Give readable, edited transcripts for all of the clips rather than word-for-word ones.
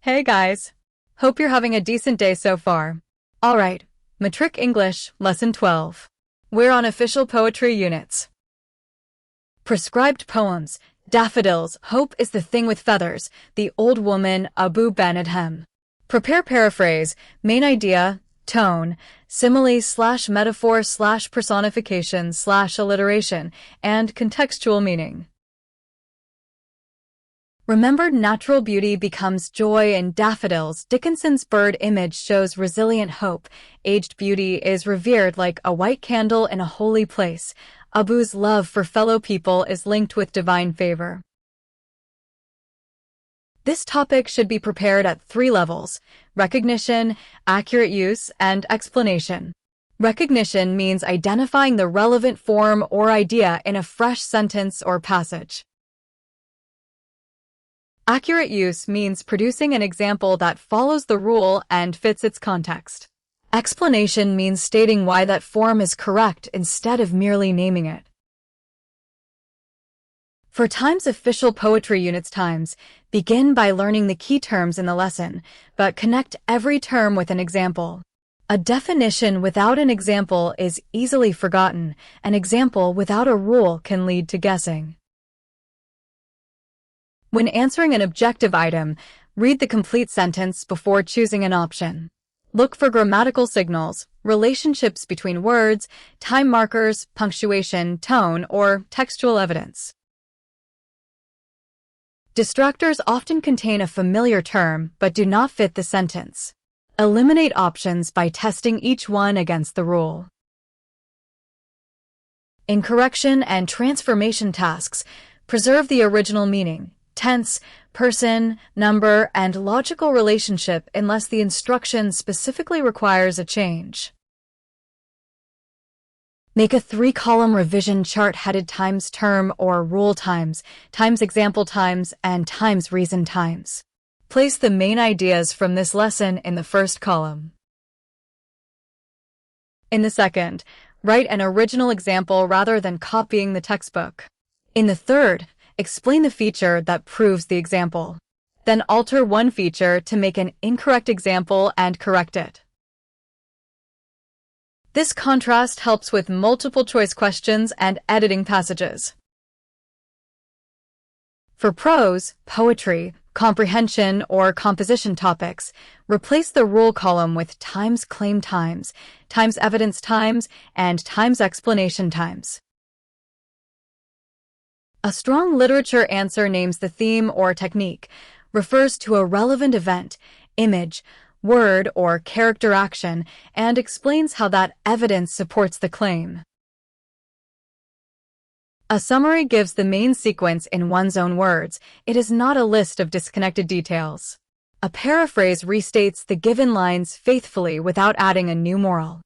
Hey guys! Hope you're having a decent day so far. Alright, Matric English, Lesson 12. We're on official poetry units. Prescribed poems, Daffodils, Hope is the Thing with Feathers, The Old Woman, Abu Ben Adhem. Prepare paraphrase, main idea, tone, simile/metaphor/personification/alliteration, and contextual meaning. Remembered natural beauty becomes joy in daffodils. Dickinson's bird image shows resilient hope. Aged beauty is revered like a white candle in a holy place. Abu's love for fellow people is linked with divine favor. This topic should be prepared at 3 levels: recognition, accurate use, and explanation. Recognition means identifying the relevant form or idea in a fresh sentence or passage. Accurate use means producing an example that follows the rule and fits its context. Explanation means stating why that form is correct instead of merely naming it. For Times official poetry units times, begin by learning the key terms in the lesson, but connect every term with an example. A definition without an example is easily forgotten. An example without a rule can lead to guessing. When answering an objective item, read the complete sentence before choosing an option. Look for grammatical signals, relationships between words, time markers, punctuation, tone, or textual evidence. Distractors often contain a familiar term but do not fit the sentence. Eliminate options by testing each one against the rule. In correction and transformation tasks, preserve the original meaning, tense, person, number, and logical relationship unless the instruction specifically requires a change. Make a 3-column revision chart headed times term or rule times, times example times, and times reason times. Place the main ideas from this lesson in the first column. In the second, write an original example rather than copying the textbook. In the third, explain the feature that proves the example. Then alter one feature to make an incorrect example and correct it. This contrast helps with multiple choice questions and editing passages. For prose, poetry, comprehension, or composition topics, replace the rule column with times claim times, times evidence times, and times explanation times. A strong literature answer names the theme or technique, refers to a relevant event, image, word, or character action, and explains how that evidence supports the claim. A summary gives the main sequence in one's own words. It is not a list of disconnected details. A paraphrase restates the given lines faithfully without adding a new moral.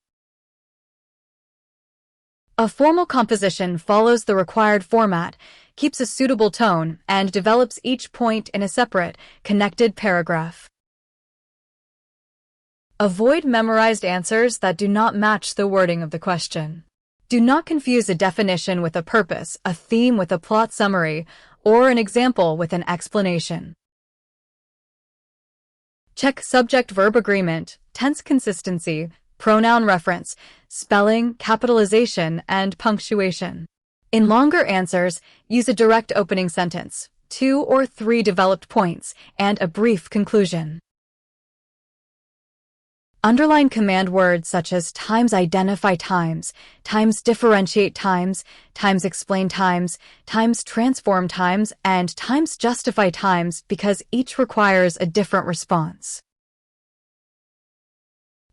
A formal composition follows the required format, keeps a suitable tone, and develops each point in a separate, connected paragraph. Avoid memorized answers that do not match the wording of the question. Do not confuse a definition with a purpose, a theme with a plot summary, or an example with an explanation. Check subject-verb agreement, tense consistency, pronoun reference, spelling, capitalization, and punctuation. In longer answers, use a direct opening sentence, 2 or 3 developed points, and a brief conclusion. Underline command words such as times identify times, times differentiate times, times explain times, times transform times, and times justify times because each requires a different response.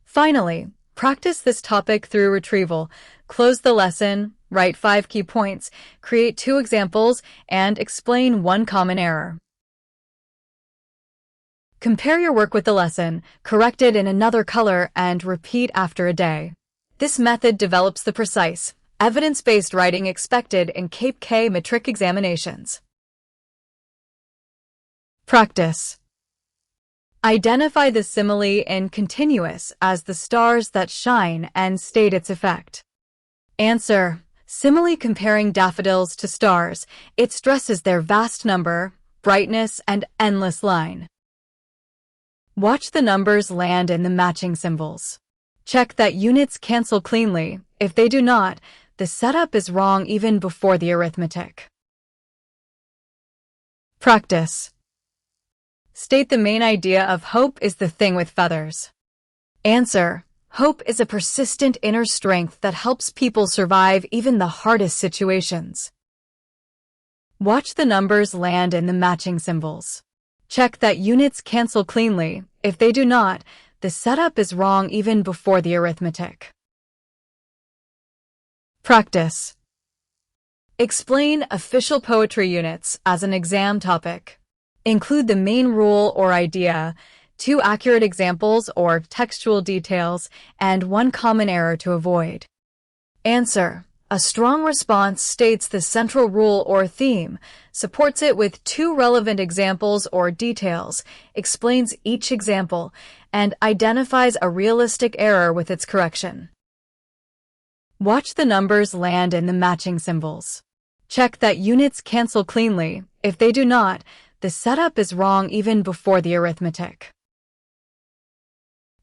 Finally, practice this topic through retrieval. Close the lesson, write 5 key points, create 2 examples, and explain 1 common error. Compare your work with the lesson, correct it in another color, and repeat after a day. This method develops the precise, evidence-based writing expected in Cape K Matric examinations. Practice. Identify the simile in continuous as the stars that shine and state its effect. Answer. Simile comparing daffodils to stars, it stresses their vast number, brightness, and endless line. Watch the numbers land in the matching symbols. Check that units cancel cleanly. If they do not, the setup is wrong even before the arithmetic. Practice. State the main idea of hope is the thing with feathers. Answer. Hope is a persistent inner strength that helps people survive even the hardest situations. Watch the numbers land in the matching symbols. Check that units cancel cleanly. If they do not, the setup is wrong even before the arithmetic. Practice. Explain official poetry units as an exam topic. Include the main rule or idea, 2 accurate examples or textual details, and 1 common error to avoid. Answer. A strong response states the central rule or theme, supports it with 2 relevant examples or details, explains each example, and identifies a realistic error with its correction. Watch the numbers land in the matching symbols. Check that units cancel cleanly. If they do not, the setup is wrong even before the arithmetic.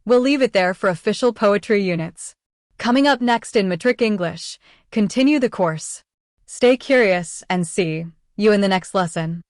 We'll leave it there for official poetry units. Coming up next in Matric English, continue the course. Stay curious and see you in the next lesson.